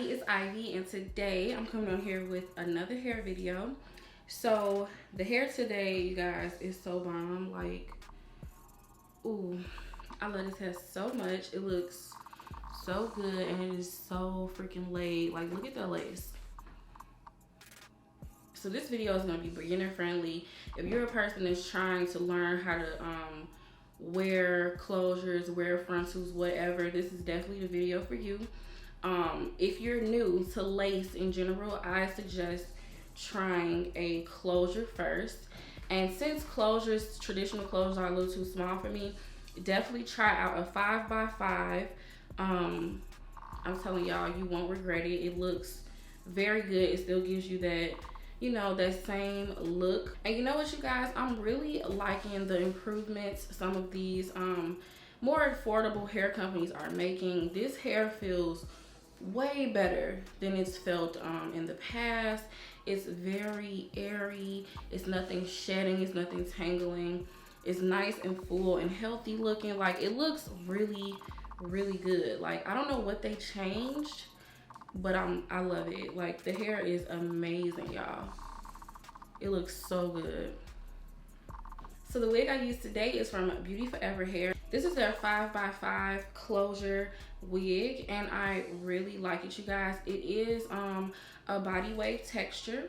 everybody, it's Ivy, and today I'm coming on here with another hair video. So the hair today, you guys, is so bomb. Like, ooh, I love this hair so much. It looks so good and it is so freaking laid. Like, look at the lace. So this video is going to be beginner friendly. If you're a person that's trying to learn how to wear closures, wear frontals, whatever, this is definitely the video for you. If you're new to lace in general, I suggest trying a closure first. And since closures, traditional closures, are a little too small for me, definitely try out a 5x5. I'm telling y'all, you won't regret it. It looks very good. It still gives you that, you know, that same look. And you know what, you guys, I'm really liking the improvements some of these more affordable hair companies are making. This hair feels way better than it's felt in the past. It's very airy. It's nothing shedding. It's nothing tangling. It's nice and full and healthy looking. Like, it looks really, really good. Like, I don't know what they changed, but I love it. Like, the hair is amazing, y'all. It looks so good. So the wig I used today is from BeautyForeverHair. This is their 5x5 closure wig, and I really like it, you guys. It is a body wave texture,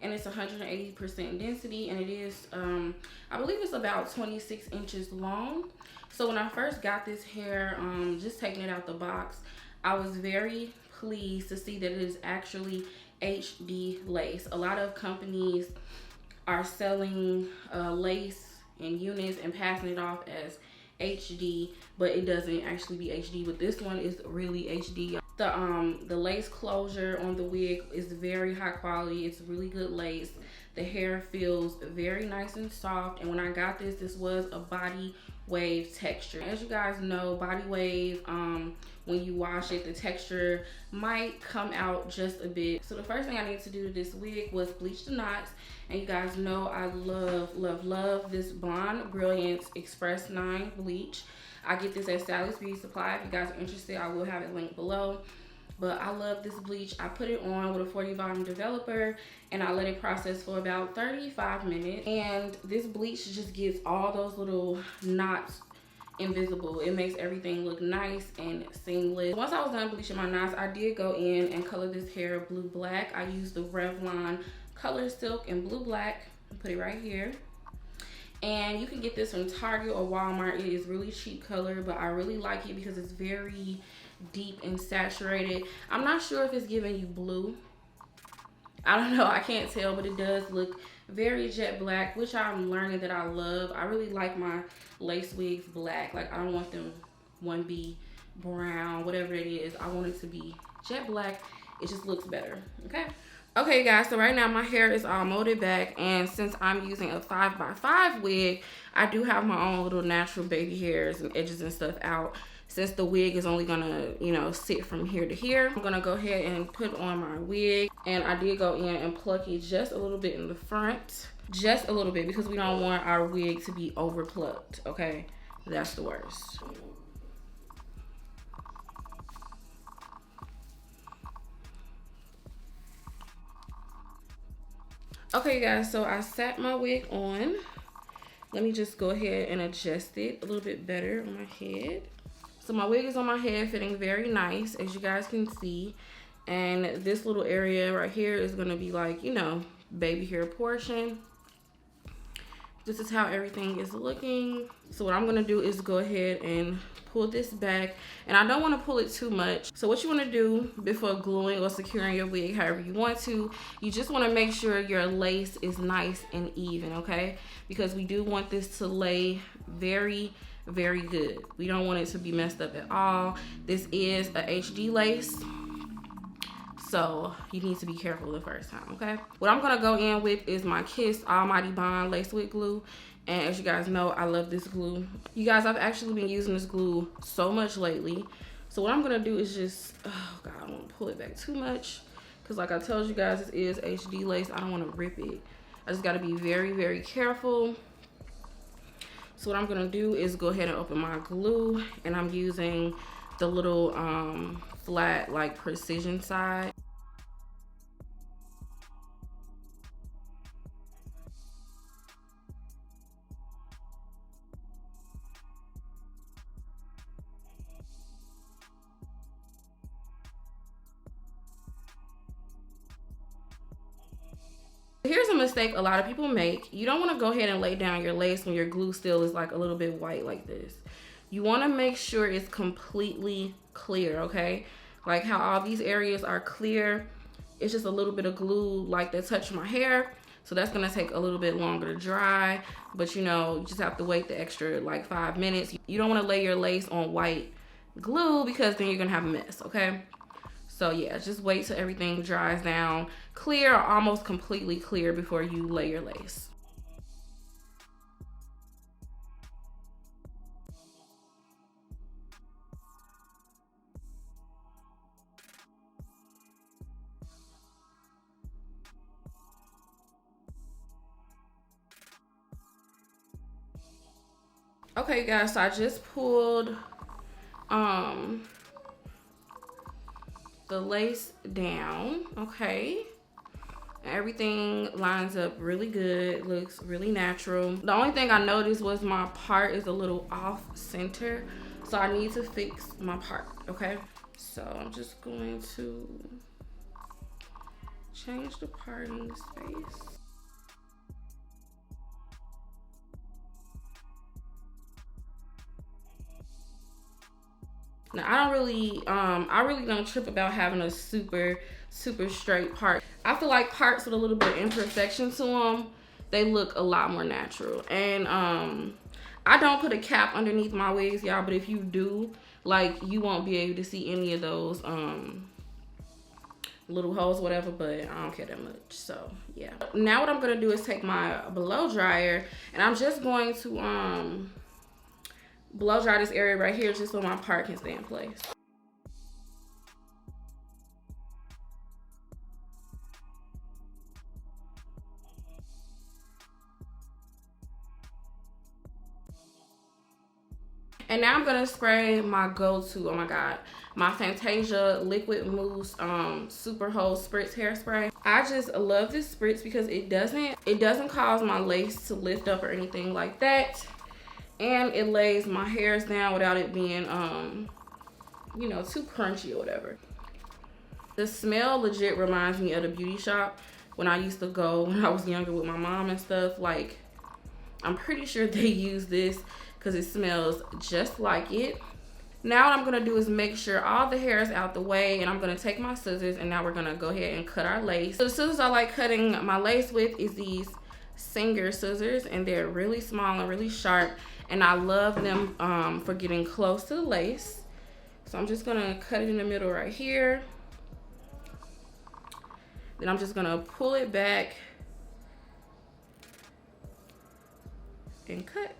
and it's 180% density, and it is I believe it's about 26 inches long. So when I first got this hair, just taking it out the box, I was very pleased to see that it is actually HD lace. A lot of companies are selling lace in units and passing it off as HD, but it doesn't actually be HD. But this one is really HD. The lace closure on the wig is very high quality. It's really good lace. The hair feels very nice and soft, and when I got this, this was a body wave texture. As you guys know, body wave, when you wash it, the texture might come out just a bit. So the first thing I needed to do to this wig was bleach the knots. And you guys know I love, love, love this Blonde Brilliance Express 9 bleach. I get this at Sally's Beauty Supply. If you guys are interested, I will have it linked below. But I love this bleach. I put it on with a 40 volume developer, and I let it process for about 35 minutes. And this bleach just gets all those little knots invisible. It makes everything look nice and seamless. Once I was done bleaching my knots, I did go in and color this hair blue black. I used the Revlon Color Silk in blue black. Put it right here. And you can get this from Target or Walmart. It is really cheap color, but I really like it because it's very deep and saturated. I'm not sure if it's giving you blue. I don't know, I can't tell, but it does look very jet black, which I'm learning that I love. I really like my lace wigs black. Like, I don't want them 1B brown, whatever it is. I want it to be jet black. It just looks better, okay? Okay, guys, so right now my hair is all molded back, and since I'm using a 5x5 wig, I do have my own little natural baby hairs and edges and stuff out. Since the wig is only gonna, you know, sit from here to here, I'm gonna go ahead and put on my wig. And I did go in and pluck it just a little bit in the front. Just a little bit, because we don't want our wig to be over plucked, okay? That's the worst. Okay, guys, so I sat my wig on. Let me just go ahead and adjust it a little bit better on my head. So my wig is on my head, fitting very nice, as you guys can see. And this little area right here is gonna be like, you know, baby hair portion. This is how everything is looking. So what I'm gonna do is go ahead and pull this back. And I don't wanna pull it too much. So what you wanna do before gluing or securing your wig, however you want to, you just wanna make sure your lace is nice and even, okay? Because we do want this to lay very, very good. We don't want it to be messed up at all. This is a HD lace, so you need to be careful the first time, okay? What I'm gonna go in with is my Kiss Almighty Bond Lace Wig Glue. And as you guys know, I love this glue. You guys, I've actually been using this glue so much lately. So what I'm gonna do is just, oh God, I don't wanna pull it back too much. Cause like I told you guys, this is HD lace. I don't wanna rip it. I just gotta be very, very careful. So what I'm gonna do is go ahead and open my glue, and I'm using the little flat like precision side. Here's a mistake a lot of people make. You don't want to go ahead and lay down your lace when your glue still is like a little bit white like this. You want to make sure it's completely clear, okay? Like how all these areas are clear. It's just a little bit of glue like that touched my hair. So that's going to take a little bit longer to dry. But you know, you just have to wait the extra like 5 minutes. You don't want to lay your lace on white glue because then you're going to have a mess, okay? So yeah, just wait till everything dries down clear or almost completely clear before you lay your lace. Okay guys, so I just pulled the lace down, okay? Everything lines up really good, looks really natural. The only thing I noticed was my part is a little off center, so I need to fix my part, okay? So I'm just going to change the parting space. Now I really don't trip about having a super straight part. I feel like parts with a little bit of imperfection to them, they look a lot more natural. And I don't put a cap underneath my wigs, y'all, but if you do, like, you won't be able to see any of those little holes, whatever, but I don't care that much. So yeah, now what I'm gonna do is take my blow dryer and I'm just going to blow dry this area right here just so my part can stay in place. And now I'm gonna spray my go-to, oh my god, my Fantasia Liquid Mousse Super Hold Spritz Hairspray. I just love this spritz because it doesn't cause my lace to lift up or anything like that. And it lays my hairs down without it being, you know, too crunchy or whatever. The smell legit reminds me of the beauty shop when I used to go when I was younger with my mom and stuff. Like, I'm pretty sure they use this because it smells just like it. Now what I'm gonna do is make sure all the hair is out the way, and I'm gonna take my scissors and now we're gonna go ahead and cut our lace. So the scissors I like cutting my lace with is these Singer scissors, and they're really small and really sharp, and I love them for getting close to the lace. So I'm just gonna cut it in the middle right here. Then I'm just gonna pull it back and cut.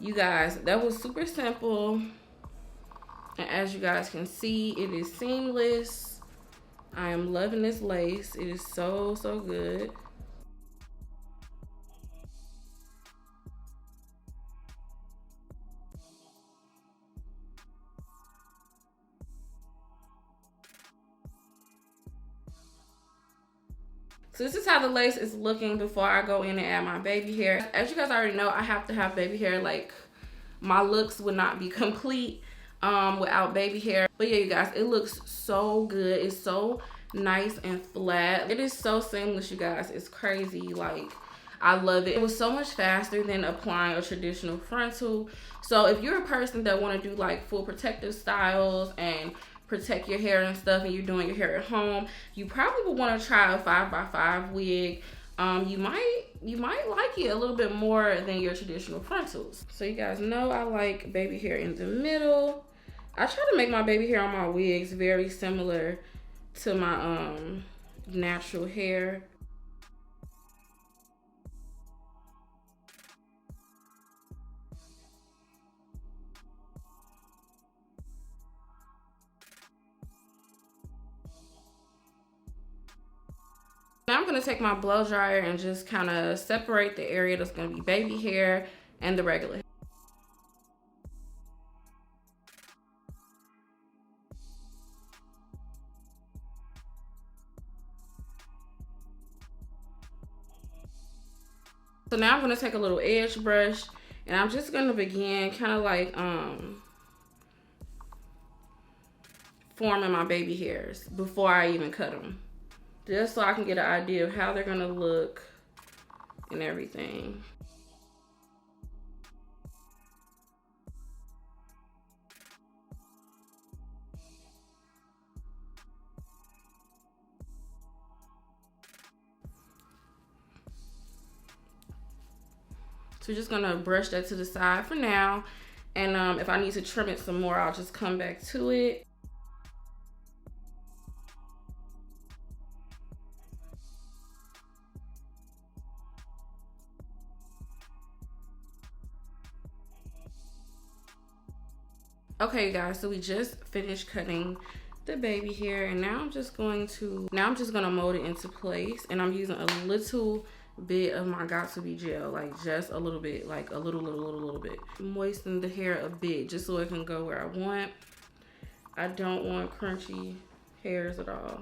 You guys, that was super simple. And as you guys can see, it is seamless. I am loving this lace. It is so good. So this is how the lace is looking before I go in and add my baby hair. As you guys already know, I have to have baby hair. Like, my looks would not be complete without baby hair. But yeah, you guys, it looks so good. It's so nice and flat. It is so seamless, you guys. It's crazy. Like, I love it. It was so much faster than applying a traditional frontal. So if you're a person that want to do like full protective styles and protect your hair and stuff, and you're doing your hair at home, you probably would want to try a 5x5 wig. You might like it a little bit more than your traditional frontals. So you guys know I like baby hair in the middle. I try to make my baby hair on my wigs very similar to my natural hair. Now I'm gonna take my blow dryer and just kind of separate the area that's gonna be baby hair and the regular hair. So now I'm gonna take a little edge brush and I'm just gonna begin kind of like forming my baby hairs before I even cut them. Just so I can get an idea of how they're gonna look and everything. So we're just gonna brush that to the side for now. And if I need to trim it some more, I'll just come back to it. Okay, you guys, so we just finished cutting the baby hair, and now I'm just gonna mold it into place, and I'm using a little bit of my Got2b gel, like just a little bit, like a little bit. Moisten the hair a bit just so it can go where I want. I don't want crunchy hairs at all.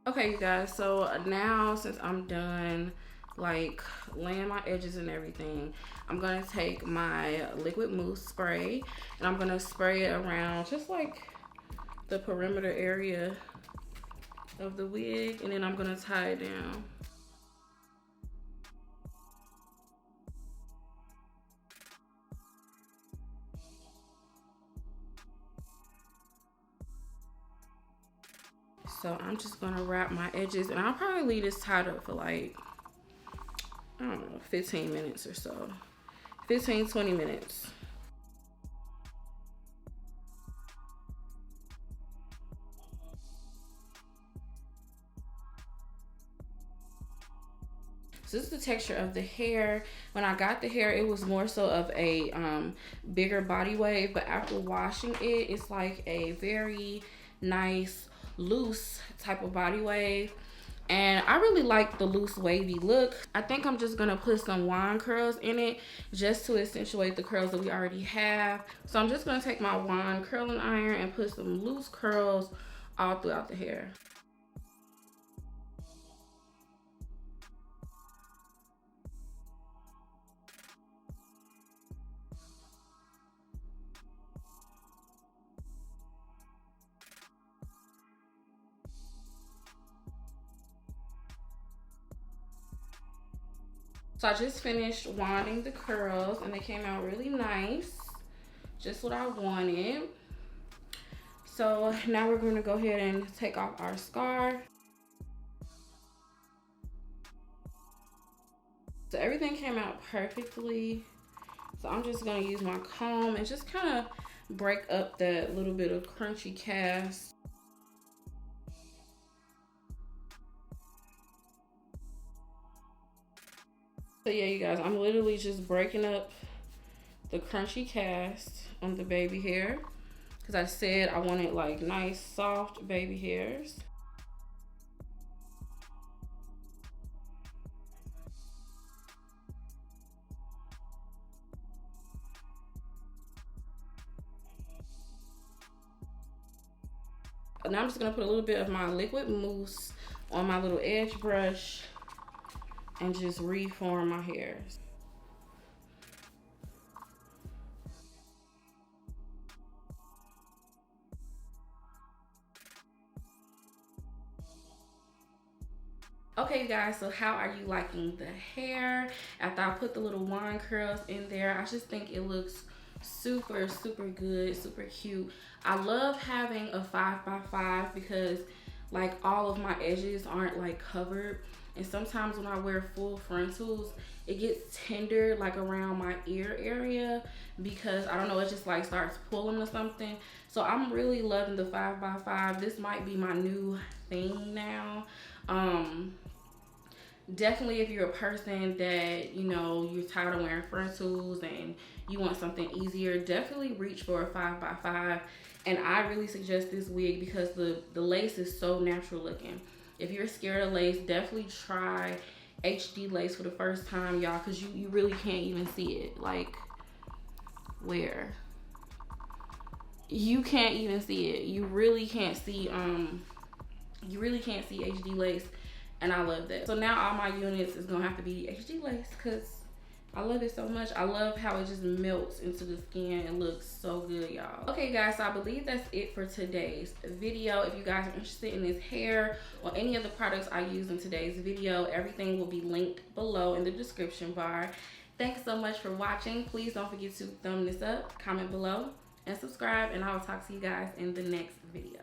Okay, you guys, so now since I'm done like laying my edges and everything, I'm gonna take my liquid mousse spray and I'm gonna spray it around just like the perimeter area of the wig, and then I'm gonna tie it down. So I'm just gonna wrap my edges, and I'll probably leave this tied up for like, I don't know, 15 minutes or so. 15, 20 minutes. So this is the texture of the hair. When I got the hair, it was more so of a bigger body wave, but after washing it, it's like a very nice, loose type of body wave. And I really like the loose wavy look. I think I'm just gonna put some wand curls in it just to accentuate the curls that we already have. So I'm just gonna take my wand curling iron and put some loose curls all throughout the hair. So I just finished wanding the curls and they came out really nice. Just what I wanted. So now we're going to go ahead and take off our scarf. So everything came out perfectly. So I'm just going to use my comb and just kind of break up that little bit of crunchy cast. So yeah, you guys, I'm literally just breaking up the crunchy cast on the baby hair because I said I wanted like nice, soft baby hairs. Now I'm just gonna put a little bit of my liquid mousse on my little edge brush and just reform my hairs. Okay, you guys, so how are you liking the hair? After I put the little wand curls in there, I just think it looks super, super good, super cute. I love having a 5x5 because like all of my edges aren't like covered. And sometimes when I wear full frontals, it gets tender like around my ear area because I don't know, it just like starts pulling or something. So I'm really loving the 5x5. This might be my new thing now. Definitely if you're a person that, you know, you're tired of wearing frontals and you want something easier, definitely reach for a 5x5. And I really suggest this wig because the lace is so natural looking. If you're scared of lace, definitely try HD lace for the first time, y'all, because you really can't even see it. Like, where? You can't even see it. You really can't see HD lace, and I love that. So now all my units is gonna have to be HD lace because I love it so much. I love how it just melts into the skin and looks so good, y'all. Okay guys, so I believe that's it for today's video. If you guys are interested in this hair or any of the products I use in today's video, everything will be linked below in the description bar. Thanks so much for watching. Please don't forget to thumb this up, comment below, and subscribe, and I will talk to you guys in the next video.